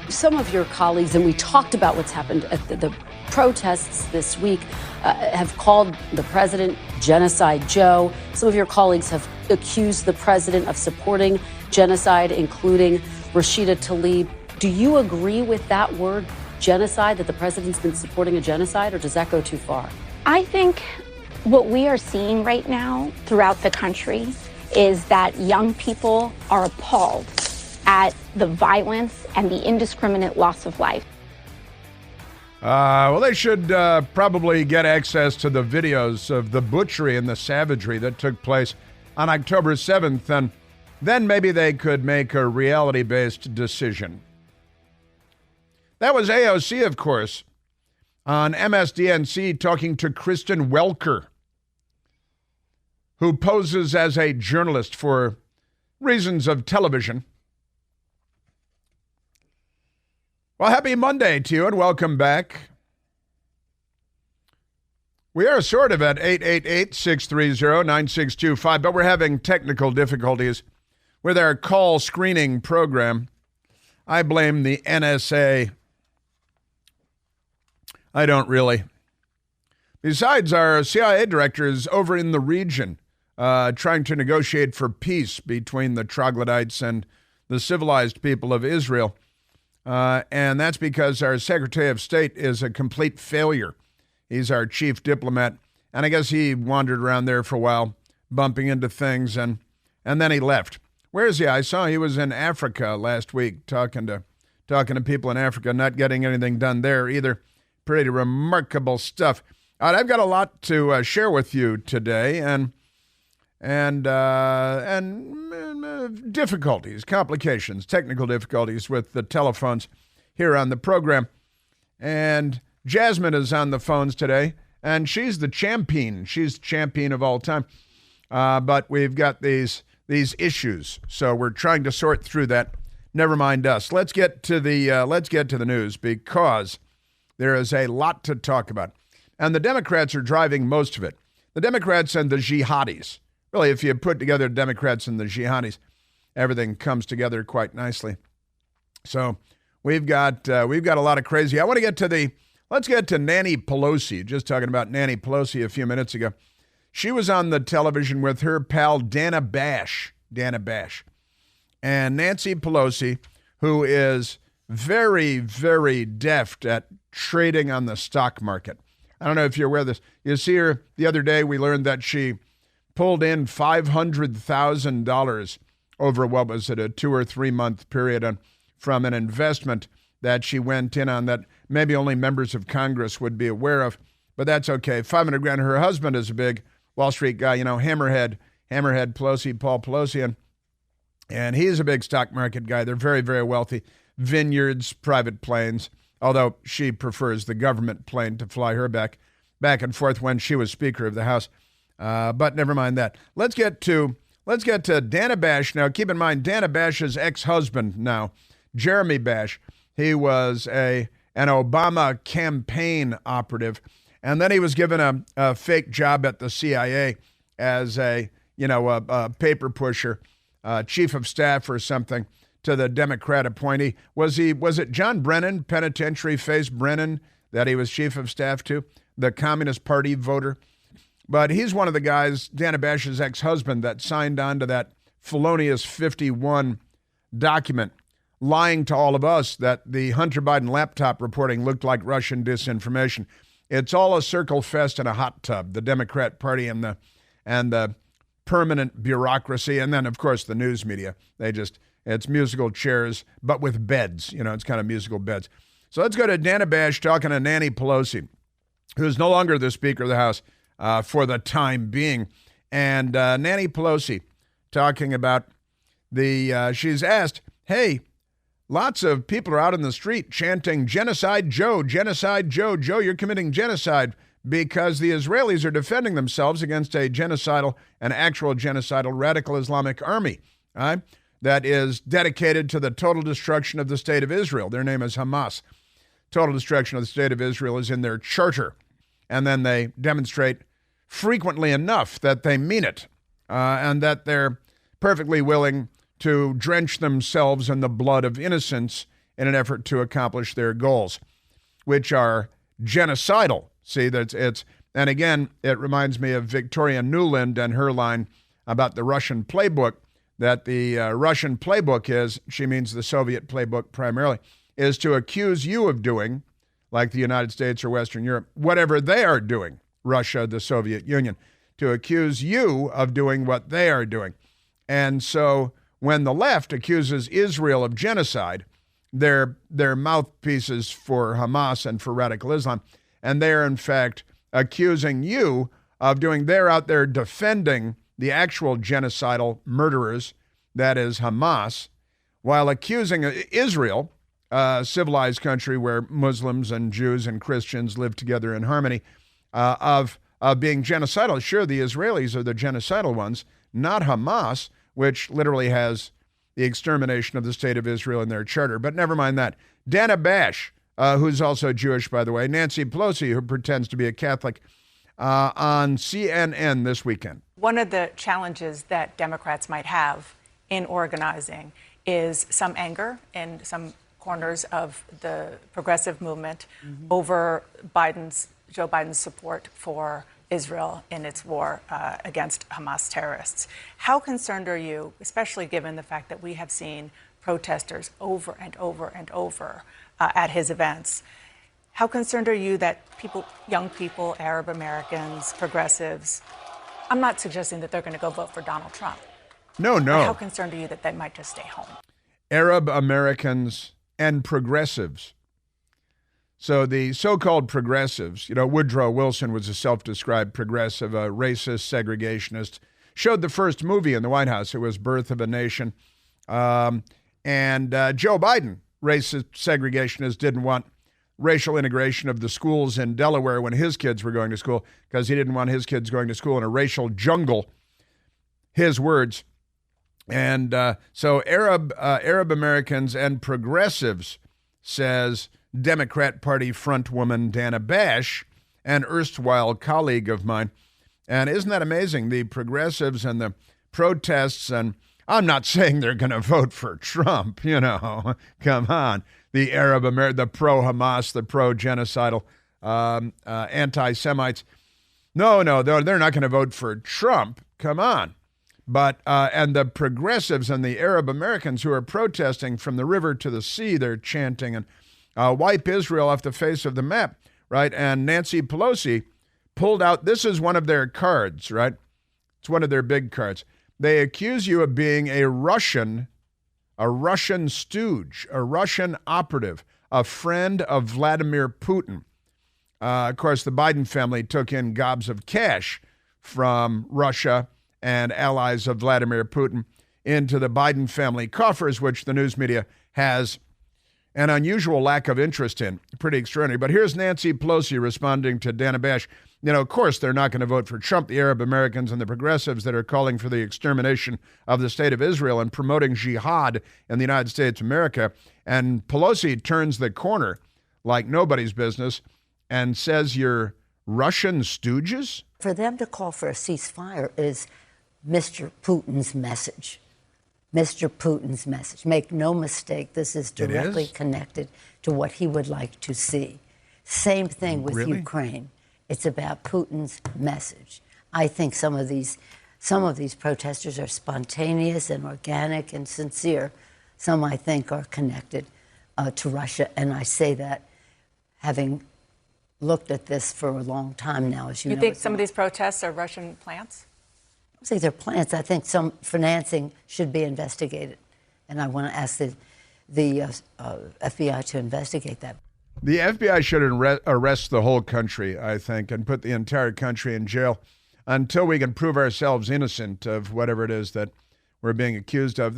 Some of your colleagues, and we talked about what's happened at the protests this week, have called the president Genocide Joe. Some of your colleagues have accused the president of supporting genocide, including Rashida Tlaib. Do you agree with that word, genocide, that the president's been supporting a genocide, or does that go too far? I think what we are seeing right now throughout the country is that young people are appalled at the violence and the indiscriminate loss of life. Well, they should probably get access to the videos of the butchery and the savagery that took place on October 7th, and then maybe they could make a reality-based decision. That was AOC, of course, on MSDNC talking to Kristen Welker, who poses as a journalist for reasons of television. Well, happy Monday to you and welcome back. We are sort of at 888-630-9625, but we're having technical difficulties with our call screening program. I blame the NSA. I don't really. Besides, our CIA director is over in the region trying to negotiate for peace between the troglodytes and the civilized people of Israel. And that's because our Secretary of State is a complete failure. He's our chief diplomat. And I guess he wandered around there for a while, bumping into things, and then he left. Where is he? I saw he was in Africa last week talking to people in Africa, not getting anything done there either. Pretty remarkable stuff. All right, I've got a lot to share with you today, and difficulties, complications, technical difficulties with the telephones here on the program. And Jasmine is on the phones today, and she's the champion. She's the champion of all time. But we've got these issues, so we're trying to sort through that. Never mind us. Let's get to the news, because there is a lot to talk about, and the Democrats are driving most of it. The Democrats and the jihadis. Really, if you put together the Democrats and the jihadis, everything comes together quite nicely. So we've got a lot of crazy. Let's get to Nanny Pelosi. Just talking about Nanny Pelosi a few minutes ago. She was on the television with her pal Dana Bash. And Nancy Pelosi, who is very, very deft at trading on the stock market. I don't know if you're aware of this. You see her the other day, we learned that she pulled in $500,000 over, what was it, a 2 or 3 month period from an investment that she went in on that maybe only members of Congress would be aware of, but that's okay. $500,000. Her husband is a big Wall Street guy, Hammerhead Pelosi, Paul Pelosi, and he's a big stock market guy. They're very, very wealthy. Vineyards, private planes, although she prefers the government plane to fly her back and forth when she was Speaker of the House. But never mind that. Let's get to Dana Bash now. Keep in mind, Dana Bash's ex-husband now, Jeremy Bash. He was an Obama campaign operative, and then he was given a fake job at the CIA as a paper pusher, chief of staff or something to the Democrat appointee. Was it John Brennan, penitentiary face Brennan, that he was chief of staff to, the Communist Party voter? But he's one of the guys, Dana Bash's ex-husband, that signed on to that felonious 51 document, lying to all of us that the Hunter Biden laptop reporting looked like Russian disinformation. It's all a circle fest and a hot tub, the Democrat Party and the permanent bureaucracy, and then, of course, the news media. It's musical chairs, but with beds. It's kind of musical beds. So let's go to Dana Bash talking to Nanny Pelosi, who's no longer the Speaker of the House, for the time being. And Nanny Pelosi talking about she's asked, hey, lots of people are out in the street chanting, Genocide Joe, Genocide Joe, Joe, you're committing genocide, because the Israelis are defending themselves against an actual genocidal radical Islamic army that is dedicated to the total destruction of the state of Israel. Their name is Hamas. Total destruction of the state of Israel is in their charter. And then they demonstrate frequently enough that they mean it, and that they're perfectly willing to drench themselves in the blood of innocents in an effort to accomplish their goals, which are genocidal. See, and again, it reminds me of Victoria Nuland and her line about the Russian playbook, that the Russian playbook is, she means the Soviet playbook primarily, is to accuse you of doing, like the United States or Western Europe, whatever they are doing, Russia, the Soviet Union, to accuse you of doing what they are doing. And so when the left accuses Israel of genocide, they're mouthpieces for Hamas and for radical Islam, and they're in fact accusing you of doing, they're out there defending the actual genocidal murderers, that is Hamas, while accusing Israel, a civilized country where Muslims and Jews and Christians live together in harmony, of being genocidal. Sure, the Israelis are the genocidal ones, not Hamas, which literally has the extermination of the state of Israel in their charter. But never mind that. Dana Bash, who's also Jewish, by the way, Nancy Pelosi, who pretends to be a Catholic, on CNN this weekend. One of the challenges that Democrats might have in organizing is some anger in some corners of the progressive movement over Joe Biden's support for Israel in its war against Hamas terrorists. How concerned are you, especially given the fact that we have seen protesters over and over and over at his events? How concerned are you that young people, Arab Americans, progressives, I'm not suggesting that they're going to go vote for Donald Trump. No. But how concerned are you that they might just stay home? Arab Americans and progressives. So the so-called progressives, Woodrow Wilson was a self-described progressive, a racist, segregationist, showed the first movie in the White House. It was Birth of a Nation. And Joe Biden, racist, segregationist, didn't want racial integration of the schools in Delaware when his kids were going to school because he didn't want his kids going to school in a racial jungle, his words. And so Arab Americans and progressives, says Democrat Party frontwoman Dana Bash, an erstwhile colleague of mine. And isn't that amazing? The progressives and the protests, and I'm not saying they're going to vote for Trump, come on. The the pro-Hamas, the pro-genocidal anti-Semites. No, they're not going to vote for Trump. Come on. But, and the progressives and the Arab Americans who are protesting from the river to the sea, they're chanting and wipe Israel off the face of the map, right? And Nancy Pelosi pulled out, this is one of their cards, right? It's one of their big cards. They accuse you of being a Russian stooge, a Russian operative, a friend of Vladimir Putin. Of course, the Biden family took in gobs of cash from Russia and allies of Vladimir Putin into the Biden family coffers, which the news media has an unusual lack of interest in. Pretty extraordinary. But here's Nancy Pelosi responding to Dana Bash. Of course, they're not going to vote for Trump, the Arab Americans and the progressives that are calling for the extermination of the state of Israel and promoting jihad in the United States of America. And Pelosi turns the corner like nobody's business and says you're Russian stooges? For them to call for a ceasefire is Mr. Putin's message. Mr. Putin's message. Make no mistake, this is directly connected to what he would like to see. Same thing with Ukraine. It's about Putin's message. I think some of these protesters are spontaneous and organic and sincere. Some, I think, are connected to Russia. And I say that having looked at this for a long time now, as you know. You think some of these protests are Russian plants? I don't think they're plants. I think some financing should be investigated. And I want to ask the FBI to investigate that. The FBI should arrest the whole country, I think, and put the entire country in jail until we can prove ourselves innocent of whatever it is that we're being accused of.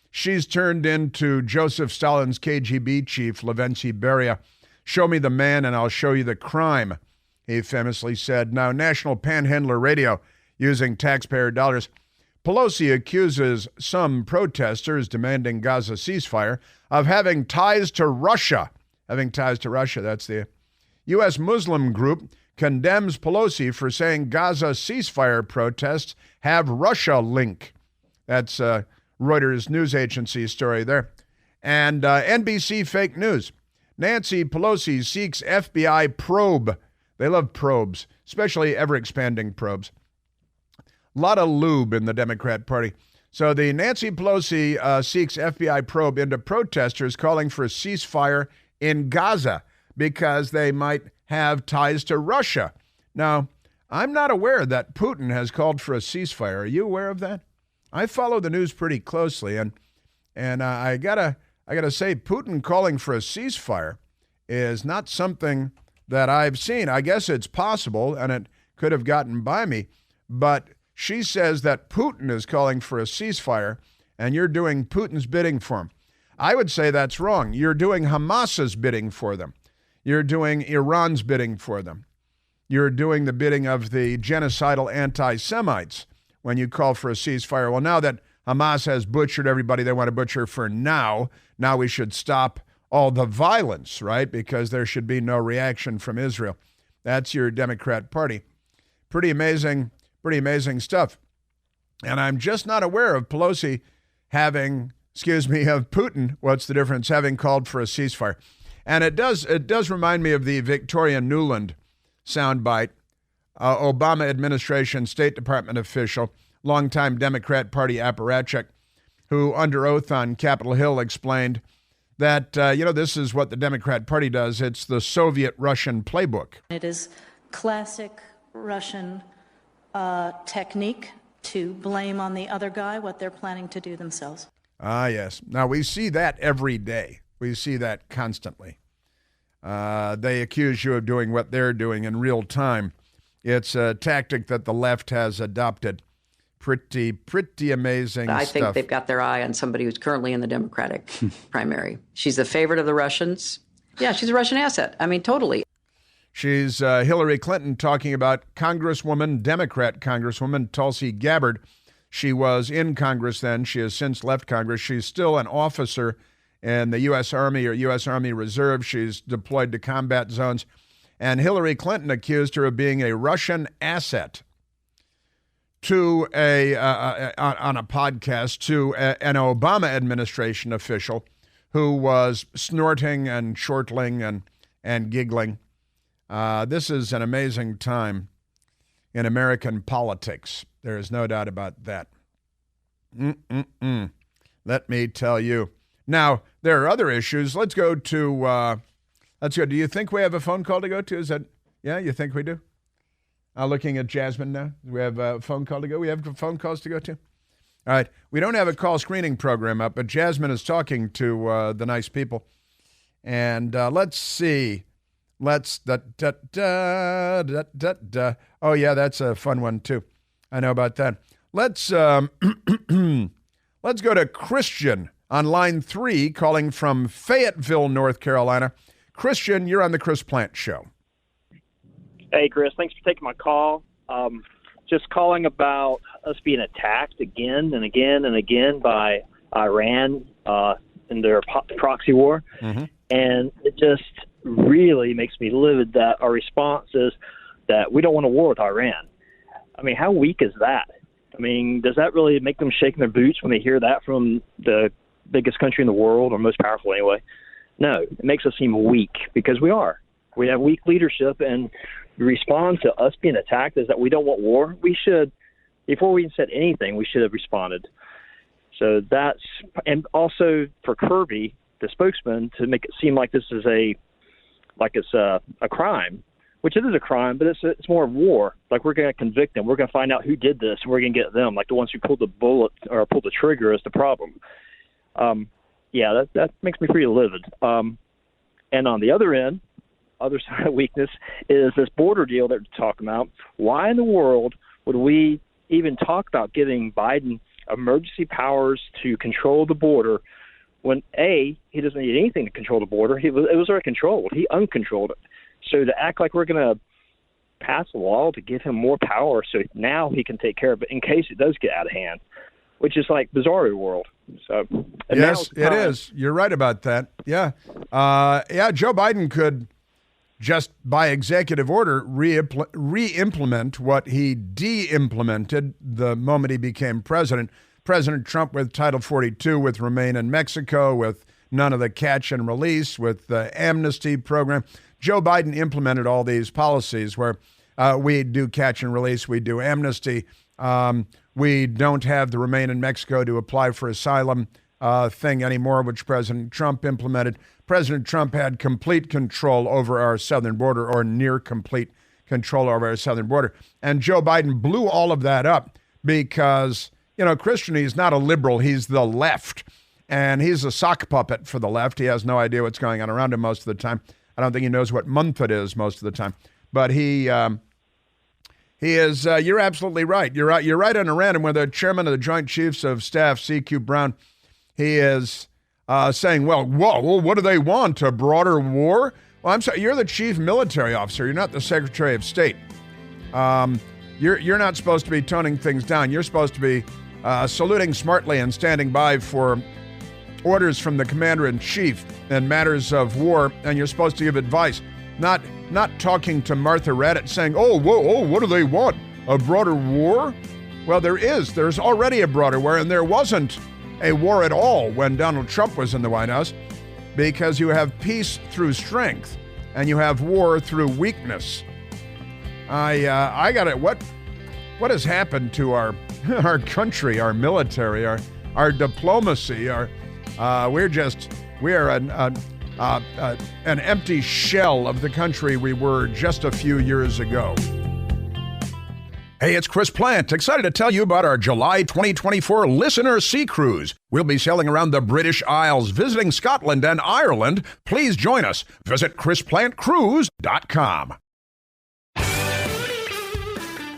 She's turned into Joseph Stalin's KGB chief, Lavrentiy Beria. Show me the man and I'll show you the crime, he famously said. Now, National Panhandler Radio, using taxpayer dollars. Pelosi accuses some protesters demanding Gaza ceasefire of having ties to Russia. Having ties to Russia, that's the U.S. Muslim group condemns Pelosi for saying Gaza ceasefire protests have Russia link. That's Reuters news agency story there. And NBC fake news. Nancy Pelosi seeks FBI probe. They love probes, especially ever-expanding probes. A lot of lube in the Democrat Party. So the Nancy Pelosi seeks FBI probe into protesters calling for a ceasefire in Gaza because they might have ties to Russia. Now, I'm not aware that Putin has called for a ceasefire. Are you aware of that? I follow the news pretty closely, and I gotta say, Putin calling for a ceasefire is not something that I've seen. I guess it's possible, and it could have gotten by me, but she says that Putin is calling for a ceasefire, and you're doing Putin's bidding for him. I would say that's wrong. You're doing Hamas's bidding for them. You're doing Iran's bidding for them. You're doing the bidding of the genocidal anti-Semites when you call for a ceasefire. Well, now that Hamas has butchered everybody they want to butcher for now we should stop all the violence, right? Because there should be no reaction from Israel. That's your Democrat Party. Pretty amazing stuff. And I'm just not aware of Pelosi of Putin, what's the difference, having called for a ceasefire. And it does remind me of the Victoria Nuland soundbite, Obama administration State Department official, longtime Democrat Party apparatchik, who under oath on Capitol Hill explained that, this is what the Democrat Party does. It's the Soviet-Russian playbook. It is classic Russian technique to blame on the other guy what they're planning to do themselves. Ah, yes. Now, we see that every day. We see that constantly. They accuse you of doing what they're doing in real time. It's a tactic that the left has adopted. Pretty amazing stuff. I think they've got their eye on somebody who's currently in the Democratic primary. She's a favorite of the Russians. Yeah, she's a Russian asset. I mean, totally. She's Hillary Clinton talking about Democrat Congresswoman Tulsi Gabbard. She was in Congress then. She has since left Congress. She's still an officer in the U.S. Army or U.S. Army Reserve. She's deployed to combat zones. And Hillary Clinton accused her of being a Russian asset to on a podcast to an Obama administration official who was snorting and chortling and giggling. This is an amazing time in American politics. There is no doubt about that. Let me tell you. Now, there are other issues. Let's go. Do you think we have a phone call to go to? Yeah, you think we do? Looking at Jasmine now. Do we have a phone call to go? We have phone calls to go to? All right. We don't have a call screening program up, but Jasmine is talking to the nice people. And let's see. Oh, yeah, that's a fun one, too. I know about that. Let's go to Christian on line 3, calling from Fayetteville, North Carolina. Christian, you're on the Chris Plant Show. Hey, Chris, thanks for taking my call. Just calling about us being attacked again and again and again by Iran in their proxy war. Mm-hmm. And it just really makes me livid that our response is that we don't want a war with Iran. I mean, how weak is that? I mean, does that really make them shake their boots when they hear that from the biggest country in the world, or most powerful anyway? No, it makes us seem weak because we are. We have weak leadership, and the response to us being attacked is that we don't want war. We should, before we said anything, we should have responded. So that's, and also for Kirby, the spokesman, to make it seem like this is a crime, which it is a crime, but it's more of war. Like, we're going to convict them. We're going to find out who did this, and we're going to get them. Like, the ones who pulled the bullet or pulled the trigger is the problem. Yeah, that makes me pretty livid. And on the other end, other side of weakness is this border deal that we're talking about. Why in the world would we even talk about giving Biden emergency powers to control the border when, A, he doesn't need anything to control the border? It was already controlled. He uncontrolled it. So to act like we're going to pass a law to give him more power so now he can take care of it in case it does get out of hand, which is like bizarre world. So yes, it is. You're right about that. Yeah. Joe Biden could just by executive order re-implement what he de-implemented the moment he became president. President Trump with Title 42, with Remain in Mexico, with none of the catch and release with the amnesty program. Joe Biden implemented all these policies where we do catch and release, we do amnesty. We don't have the remain in Mexico to apply for asylum thing anymore, which President Trump implemented. President Trump had complete control over our southern border, or near complete control over our southern border. And Joe Biden blew all of that up because, Christian, he's not a liberal, he's the left. And he's a sock puppet for the left. He has no idea what's going on around him most of the time. I don't think he knows what month it is most of the time. But he is, you're absolutely right. You're right on Iran. And when the chairman of the Joint Chiefs of Staff, C.Q. Brown, he is saying, well, whoa, what do they want? A broader war? Well, I'm sorry, you're the chief military officer. You're not the Secretary of State. You're not supposed to be toning things down. You're supposed to be saluting smartly and standing by for orders from the commander-in-chief in matters of war, and you're supposed to give advice, not talking to Martha Raddatz saying, what do they want? A broader war? Well, there's already a broader war, and there wasn't a war at all when Donald Trump was in the White House, because you have peace through strength, and you have war through weakness. I got it. What has happened to our country, our military, our diplomacy, we are an empty shell of the country we were just a few years ago. Hey, it's Chris Plant, excited to tell you about our July 2024 Listener Sea Cruise. We'll be sailing around the British Isles, visiting Scotland and Ireland. Please join us. Visit ChrisPlantCruise.com.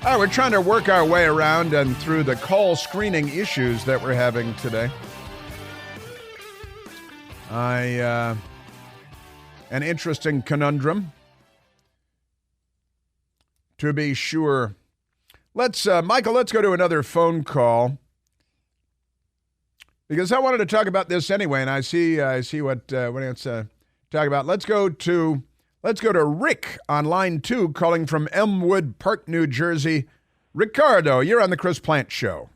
All right, we're trying to work our way around and through the call screening issues that we're having today. An interesting conundrum, to be sure. Michael, let's go to another phone call, because I wanted to talk about this anyway, and I see what it's talk about. Let's go to Rick on line 2, calling from Elmwood Park, New Jersey. Ricardo, you're on the Chris Plant Show.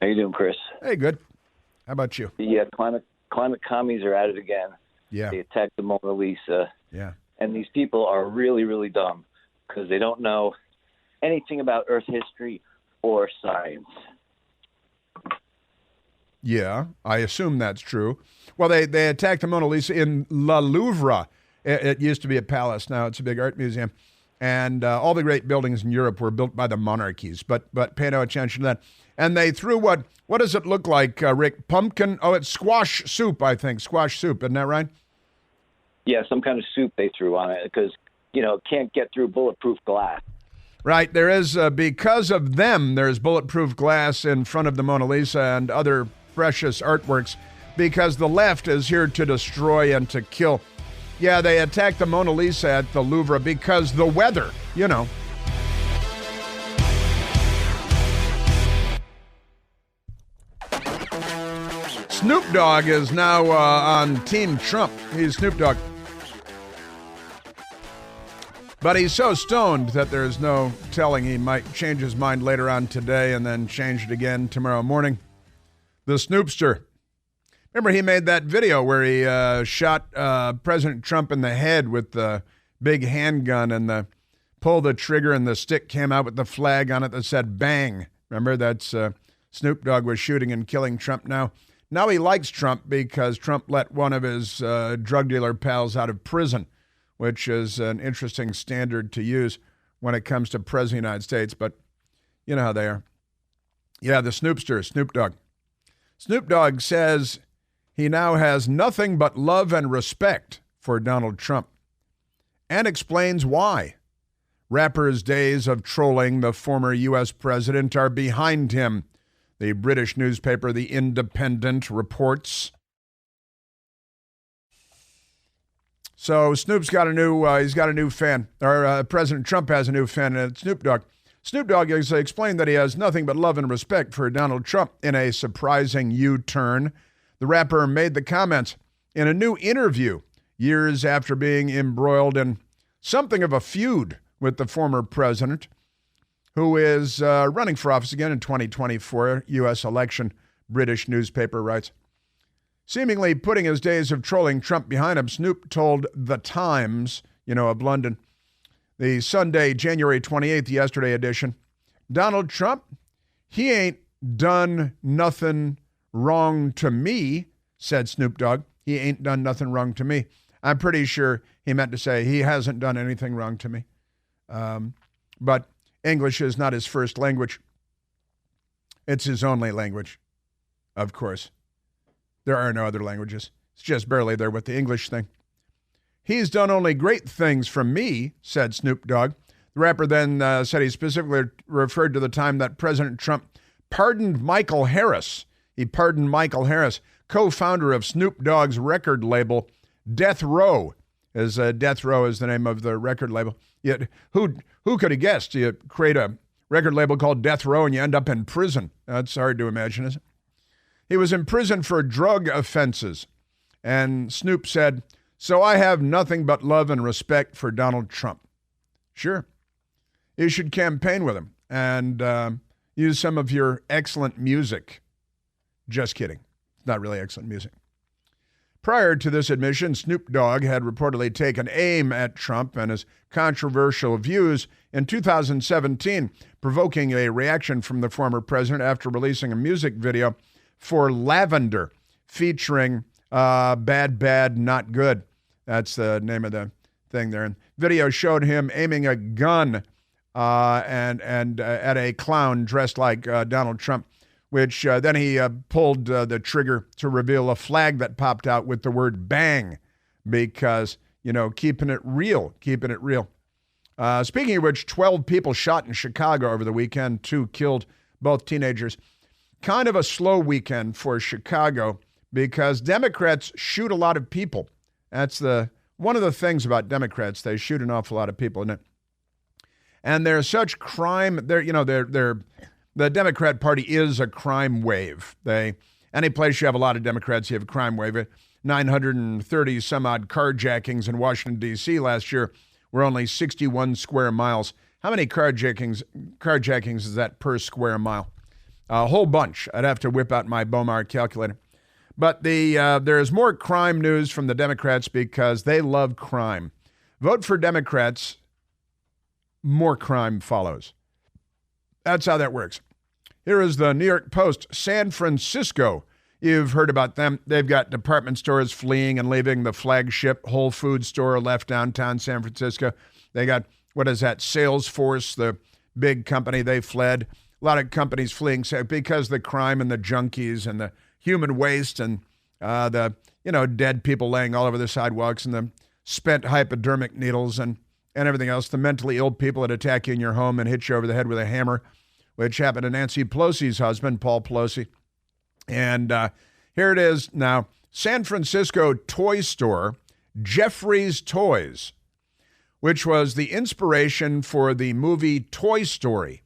How you doing, Chris? Hey, good. How about you? The climate commies are at it again. Yeah. They attacked the Mona Lisa. Yeah. And these people are really, really dumb because they don't know anything about Earth history or science. Yeah, I assume that's true. Well, they attacked the Mona Lisa in La Louvre. It used to be a palace. Now it's a big art museum. And all the great buildings in Europe were built by the monarchies. But pay no attention to that. And they threw what does it look like, Rick? Pumpkin? Oh, it's squash soup, I think. Squash soup, isn't that right? Yeah, some kind of soup they threw on it because, it can't get through bulletproof glass. Right. There is, because of them, there's bulletproof glass in front of the Mona Lisa and other precious artworks, because the left is here to destroy and to kill. Yeah, they attacked the Mona Lisa at the Louvre because the weather, Snoop Dogg is now on Team Trump. He's Snoop Dogg. But he's so stoned that there's no telling he might change his mind later on today and then change it again tomorrow morning. The Snoopster. Remember, he made that video where he shot President Trump in the head with the big handgun and pulled the trigger and the stick came out with the flag on it that said bang. Remember, that's Snoop Dogg was shooting and killing Trump now. Now he likes Trump because Trump let one of his drug dealer pals out of prison, which is an interesting standard to use when it comes to President of the United States. But you know how they are. Yeah, the Snoopster, Snoop Dogg. Snoop Dogg says he now has nothing but love and respect for Donald Trump, and explains why. Rapper's days of trolling the former U.S. president are behind him. The British newspaper The Independent reports. So Snoop's got a new fan, or President Trump has a new fan, and it's Snoop Dogg. Snoop Dogg has explained that he has nothing but love and respect for Donald Trump in a surprising U-turn. The rapper made the comments in a new interview years after being embroiled in something of a feud with the former president, who is running for office again in 2024 U.S. election, British newspaper writes. Seemingly putting his days of trolling Trump behind him, Snoop told The Times, of London, the Sunday, January 28th, yesterday edition, Donald Trump, he ain't done nothing wrong to me, said Snoop Dogg. He ain't done nothing wrong to me. I'm pretty sure he meant to say he hasn't done anything wrong to me. But English is not his first language. It's his only language, of course. There are no other languages. It's just barely there with the English thing. He's done only great things from me, said Snoop Dogg. The rapper then said he specifically referred to the time that President Trump pardoned Michael Harris. He pardoned Michael Harris, co-founder of Snoop Dogg's record label, Death Row. Death Row is the name of the record label. Yet, who could have guessed? You create a record label called Death Row and you end up in prison. That's hard to imagine, isn't it? He was in prison for drug offenses. And Snoop said, so I have nothing but love and respect for Donald Trump. Sure. You should campaign with him and use some of your excellent music. Just kidding. It's not really excellent music. Prior to this admission, Snoop Dogg had reportedly taken aim at Trump and his controversial views in 2017, provoking a reaction from the former president after releasing a music video for Lavender featuring Bad, Bad, Not Good. That's the name of the thing there. And video showed him aiming a gun and at a clown dressed like Donald Trump, which then he pulled the trigger to reveal a flag that popped out with the word bang because, keeping it real. Speaking of which, 12 people shot in Chicago over the weekend, 2 killed, both teenagers. Kind of a slow weekend for Chicago because Democrats shoot a lot of people. That's one of the things about Democrats. They shoot an awful lot of people, isn't it? And there's such crime. The Democrat Party is a crime wave. Any place you have a lot of Democrats, you have a crime wave. 930 some odd carjackings in Washington, D.C. last year were only 61 square miles. How many carjackings is that per square mile? A whole bunch. I'd have to whip out my Bomar calculator. But there's more crime news from the Democrats because they love crime. Vote for Democrats, more crime follows. That's how that works. Here is the New York Post. San Francisco. You've heard about them. They've got department stores fleeing and leaving the flagship Whole Foods store left downtown San Francisco. They got, Salesforce, the big company. They fled. A lot of companies fleeing because the crime and the junkies and the human waste and the dead people laying all over the sidewalks and the spent hypodermic needles and everything else. The mentally ill people that attack you in your home and hit you over the head with a hammer, which happened to Nancy Pelosi's husband, Paul Pelosi. And here it is now. San Francisco toy store, Jeffrey's Toys, which was the inspiration for the movie Toy Story.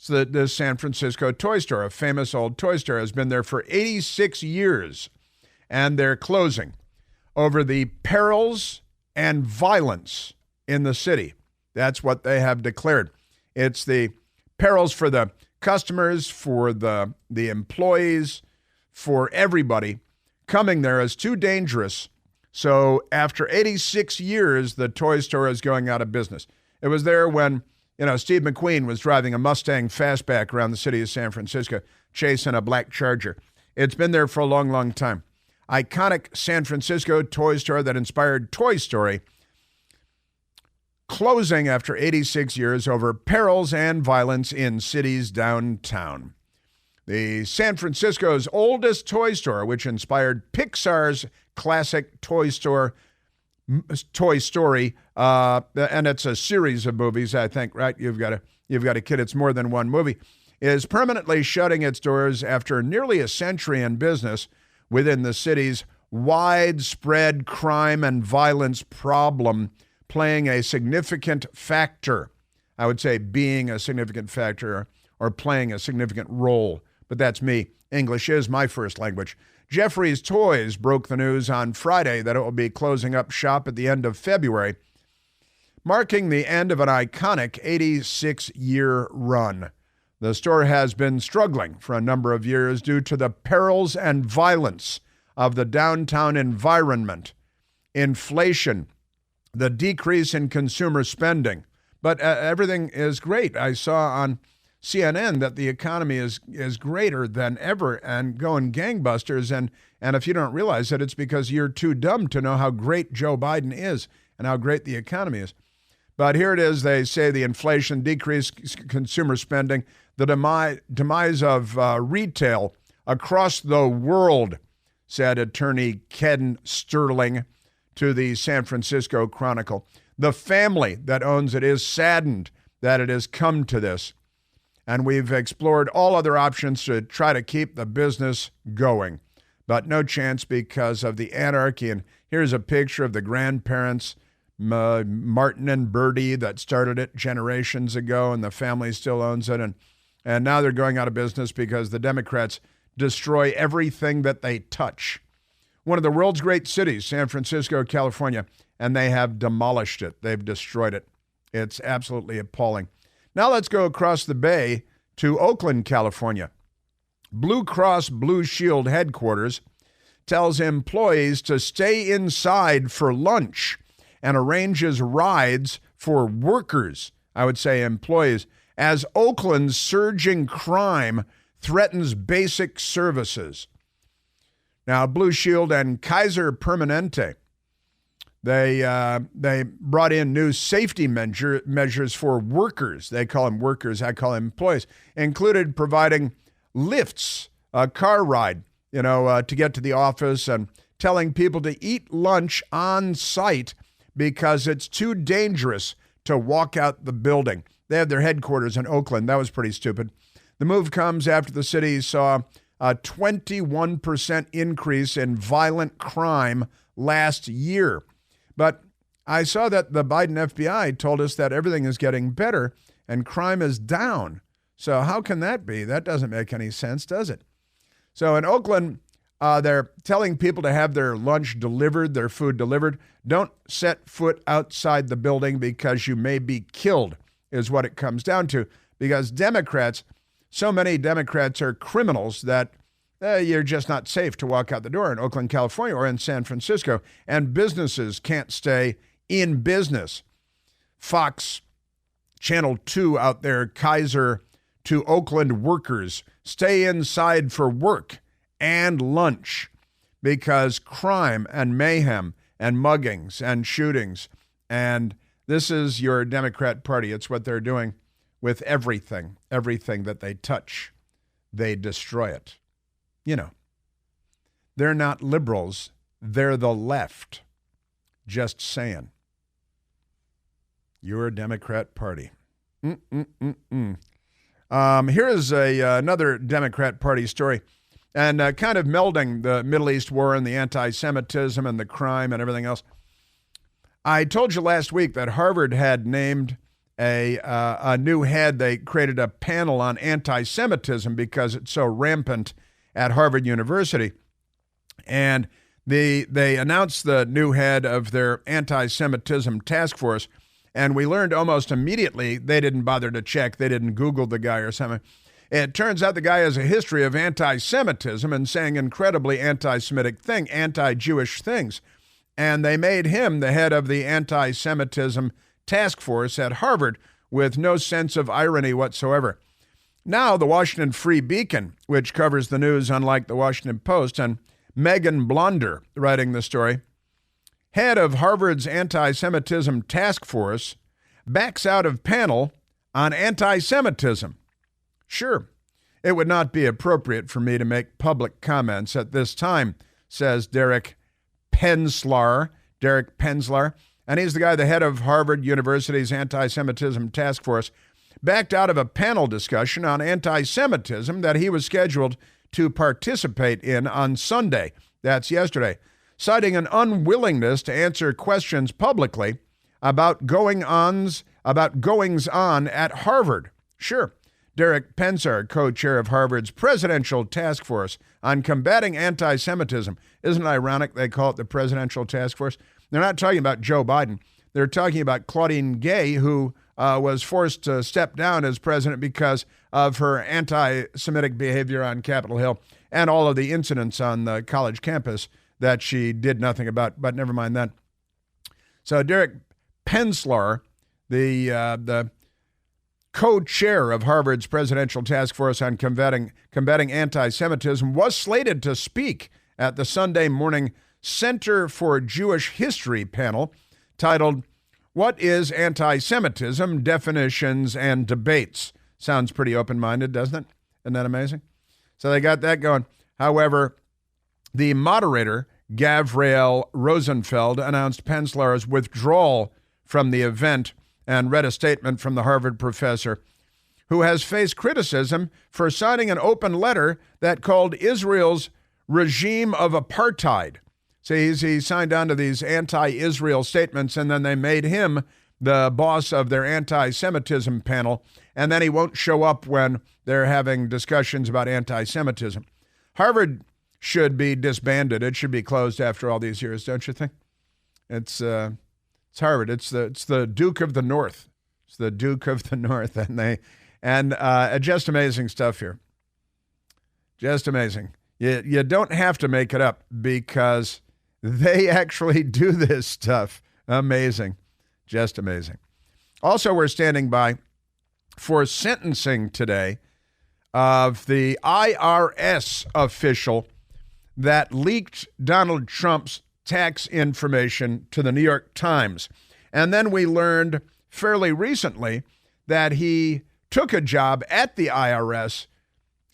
So the San Francisco toy store, a famous old toy store, has been there for 86 years, and they're closing over the perils and violence in the city. That's what they have declared. It's the perils for the customers, for the employees, for everybody. Coming there is too dangerous. So after 86 years, the toy store is going out of business. It was there when Steve McQueen was driving a Mustang fastback around the city of San Francisco, chasing a black Charger. It's been there for a long, long time. Iconic San Francisco toy store that inspired Toy Story, closing after 86 years over perils and violence in cities downtown. The San Francisco's oldest toy store, which inspired Pixar's classic Toy Story, and it's a series of movies, I think, right? You've got a kid. It's more than one movie. Is permanently shutting its doors after nearly a century in business within the city's widespread crime and violence problem, playing a significant factor. I would say being a significant factor or playing a significant role, but that's me. English is my first language. Jeffrey's Toys broke the news on Friday that it will be closing up shop at the end of February, marking the end of an iconic 86-year run. The store has been struggling for a number of years due to the perils and violence of the downtown environment, inflation, the decrease in consumer spending. But everything is great. I saw on CNN that the economy is greater than ever and going gangbusters. And if you don't realize it, it's because you're too dumb to know how great Joe Biden is and how great the economy is. But here it is. They say the inflation, decreased consumer spending, the demise of retail across the world, said attorney Ken Sterling to the San Francisco Chronicle. The family that owns it is saddened that it has come to this, and we've explored all other options to try to keep the business going, but no chance because of the anarchy. And here's a picture of the grandparents, Martin and Bertie, that started it generations ago, and the family still owns it, and now they're going out of business because the Democrats destroy everything that they touch. One of the world's great cities, San Francisco, California, and they have demolished it. They've destroyed it. It's absolutely appalling. Now let's go across the bay to Oakland, California. Blue Cross Blue Shield headquarters tells employees to stay inside for lunch and arranges rides for workers, I would say employees, as Oakland's surging crime threatens basic services. Now, Blue Shield and Kaiser Permanente, they brought in new safety measures for workers. They call them workers, I call them employees, included providing lifts, a car ride, to get to the office, and telling people to eat lunch on site because it's too dangerous to walk out the building. They have their headquarters in Oakland. That was pretty stupid. The move comes after the city saw a 21% increase in violent crime last year. But I saw that the Biden FBI told us that everything is getting better and crime is down. So how can that be? That doesn't make any sense, does it? So in Oakland, they're telling people to have their lunch delivered, their food delivered. Don't set foot outside the building because you may be killed, is what it comes down to. Because Democrats, so many Democrats are criminals that you're just not safe to walk out the door in Oakland, California, or in San Francisco. And businesses can't stay in business. Fox Channel 2 out there, Kaiser to Oakland workers, stay inside for work and lunch because crime and mayhem and muggings and shootings, and this is your Democrat Party. It's what they're doing with everything that they touch. They destroy it. They're not liberals. They're the left. Just saying. Your Democrat Party. Here is another Democrat Party story, and kind of melding the Middle East war and the anti-Semitism and the crime and everything else. I told you last week that Harvard had named a new head. They created a panel on anti-Semitism because it's so rampant at Harvard University. And they announced the new head of their anti-Semitism task force. And we learned almost immediately they didn't bother to check. They didn't Google the guy or something. It turns out the guy has a history of anti-Semitism and saying incredibly anti-Semitic anti-Jewish things. And they made him the head of the anti-Semitism task force at Harvard with no sense of irony whatsoever. Now the Washington Free Beacon, which covers the news unlike the Washington Post, and Megan Blonder writing the story, head of Harvard's anti-Semitism task force, backs out of panel on anti-Semitism. Sure, it would not be appropriate for me to make public comments at this time, says Derek Penzlar, and he's the guy, the head of Harvard University's anti-Semitism task force, backed out of a panel discussion on anti-Semitism that he was scheduled to participate in on Sunday. That's yesterday, citing an unwillingness to answer questions publicly about goings-on at Harvard. Sure, Derek Penzlar, co-chair of Harvard's Presidential Task Force on Combating Anti-Semitism. Isn't it ironic they call it the Presidential Task Force? They're not talking about Joe Biden. They're talking about Claudine Gay, who was forced to step down as president because of her anti-Semitic behavior on Capitol Hill. and all of the incidents on the college campus that she did nothing about, but never mind that. So Derek Penslar, the co-chair of Harvard's Presidential Task Force on Combating Anti-Semitism, was slated to speak at the Sunday morning Center for Jewish History panel titled, "What is Anti-Semitism? Definitions and Debates." Sounds pretty open-minded, doesn't it? Isn't that amazing? So they got that going. However, the moderator, Gavriel Rosenfeld, announced Penslar's withdrawal from the event and read a statement from the Harvard professor, who has faced criticism for signing an open letter that called Israel's regime of apartheid. See, he signed on to these anti-Israel statements, and then they made him the boss of their anti-Semitism panel, and then he won't show up when they're having discussions about anti-Semitism. Harvard should be disbanded. It should be closed after all these years, don't you think? It's Harvard. It's the Duke of the North. It's the Duke of the North, and just amazing stuff here. Just amazing. You don't have to make it up because they actually do this stuff. Amazing. Just amazing. Also, we're standing by for sentencing today of the IRS official that leaked Donald Trump's tax information to the New York Times. And then we learned fairly recently that he took a job at the IRS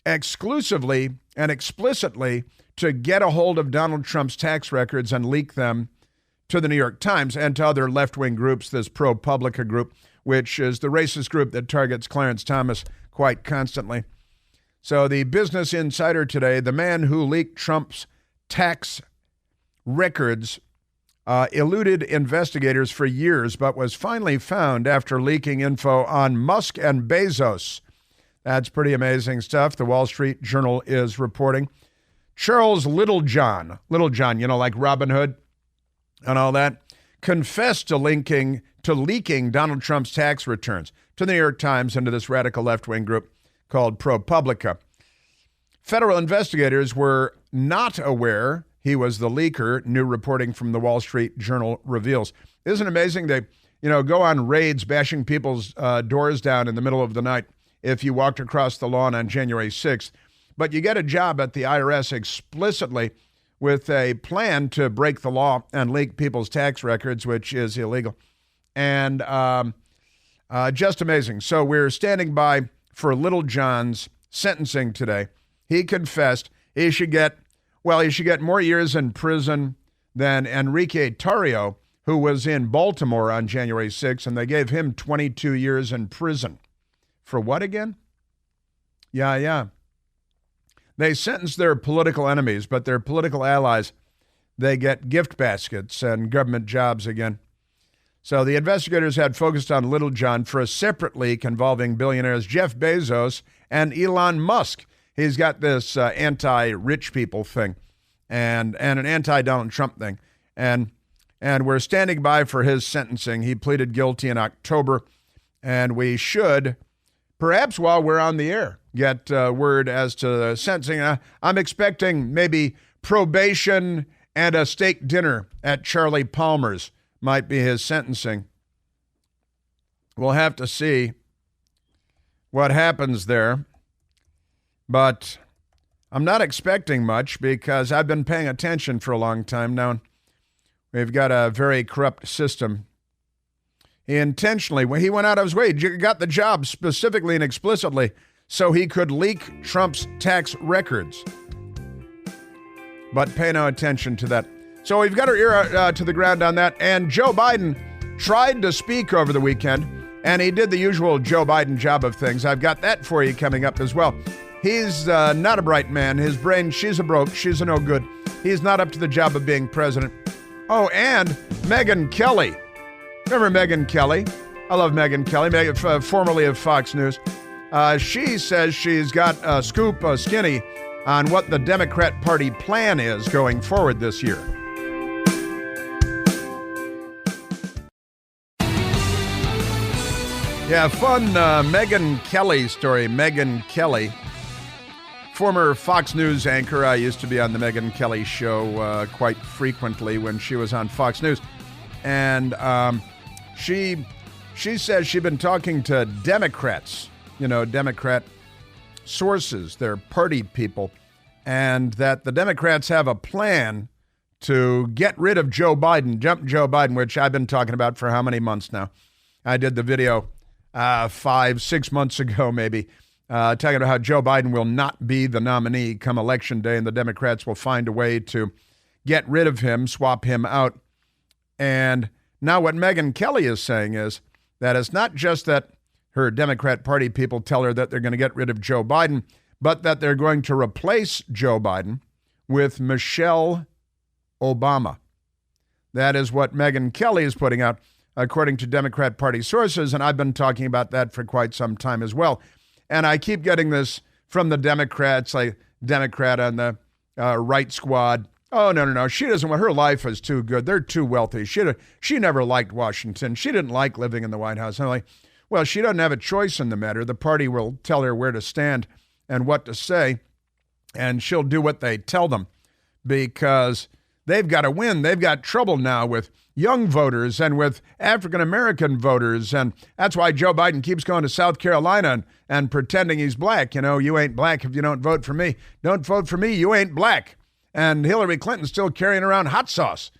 exclusively and explicitly to get a hold of Donald Trump's tax records and leak them to the New York Times and to other left-wing groups, this Pro-Publica group, which is the racist group that targets Clarence Thomas quite constantly. So the Business Insider today, the man who leaked Trump's tax records eluded investigators for years, but was finally found after leaking info on Musk and Bezos. That's pretty amazing stuff. The Wall Street Journal is reporting. Charles Littlejohn, like Robin Hood and all that, confessed to leaking Donald Trump's tax returns to the New York Times and to this radical left-wing group called ProPublica. Federal investigators were not aware he was the leaker, new reporting from the Wall Street Journal reveals. Isn't it amazing? They, go on raids, bashing people's doors down in the middle of the night if you walked across the lawn on January 6th. But you get a job at the IRS explicitly with a plan to break the law and leak people's tax records, which is illegal. And just amazing. So we're standing by for Little John's sentencing today. He confessed he should get more years in prison than Enrique Tarrio, who was in Baltimore on January 6th, and they gave him 22 years in prison. For what again? Yeah. They sentenced their political enemies, but their political allies, they get gift baskets and government jobs again. So the investigators had focused on Little John for a separate leak involving billionaires Jeff Bezos and Elon Musk. He's got this anti-rich people thing and an anti-Donald Trump thing. And we're standing by for his sentencing. He pleaded guilty in October, and we should, perhaps while we're on the air, get word as to the sentencing. I'm expecting maybe probation and a steak dinner at Charlie Palmer's might be his sentencing. We'll have to see what happens there. But I'm not expecting much because I've been paying attention for a long time now. We've got a very corrupt system. He intentionally, when he went out of his way, he got the job specifically and explicitly so he could leak Trump's tax records. But pay no attention to that. So we've got our ear to the ground on that. And Joe Biden tried to speak over the weekend, and he did the usual Joe Biden job of things. I've got that for you coming up as well. He's not a bright man. His brain, she's a broke. She's a no good. He's not up to the job of being president. Oh, and Megyn Kelly. Remember Megyn Kelly? I love Megyn Kelly, formerly of Fox News. She says she's got a scoop, skinny, on what the Democrat Party plan is going forward this year. Yeah, fun Megyn Kelly story. Megyn Kelly former Fox News anchor. I used to be on the Megyn Kelly show quite frequently when she was on Fox News. And she says she'd been talking to Democrats, Democrat sources, their party people, and that the Democrats have a plan to get rid of Joe Biden, jump Joe Biden, which I've been talking about for how many months now? I did the video 5-6 months ago, maybe, talking about how Joe Biden will not be the nominee come election day, and the Democrats will find a way to get rid of him, swap him out. And now what Megyn Kelly is saying is that it's not just that her Democrat Party people tell her that they're going to get rid of Joe Biden, but that they're going to replace Joe Biden with Michelle Obama. That is what Megyn Kelly is putting out, according to Democrat Party sources, and I've been talking about that for quite some time as well. And I keep getting this from the Democrats, like Democrat on the right squad. Oh, no. She doesn't want, her life is too good. They're too wealthy. She never liked Washington. She didn't like living in the White House. I'm like, well, she doesn't have a choice in the matter. The party will tell her where to stand and what to say, and she'll do what they tell them because they've got to win. They've got trouble now with young voters and with African-American voters, and that's why Joe Biden keeps going to South Carolina and pretending he's black. You ain't black if you don't vote for me. Don't vote for me, you ain't black. And Hillary Clinton's still carrying around hot sauce.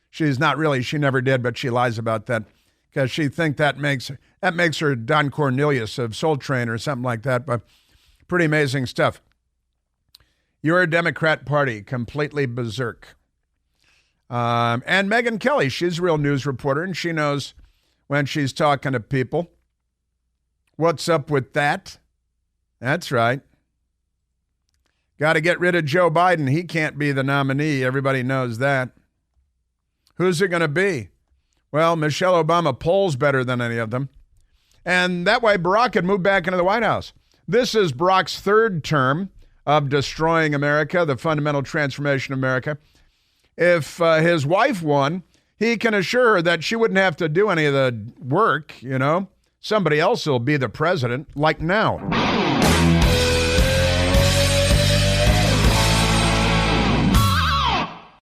She's not really, she never did, but she lies about that because she thinks that makes her Don Cornelius of Soul Train or something like that, but pretty amazing stuff. Your Democrat Party, completely berserk. And Megyn Kelly, she's a real news reporter, and she knows when she's talking to people. What's up with that? That's right. Got to get rid of Joe Biden. He can't be the nominee. Everybody knows that. Who's it going to be? Well, Michelle Obama polls better than any of them. And that way Barack can move back into the White House. This is Barack's third term of destroying America, the fundamental transformation of America. If his wife won, he can assure her that she wouldn't have to do any of the work, Somebody else will be the president, like now.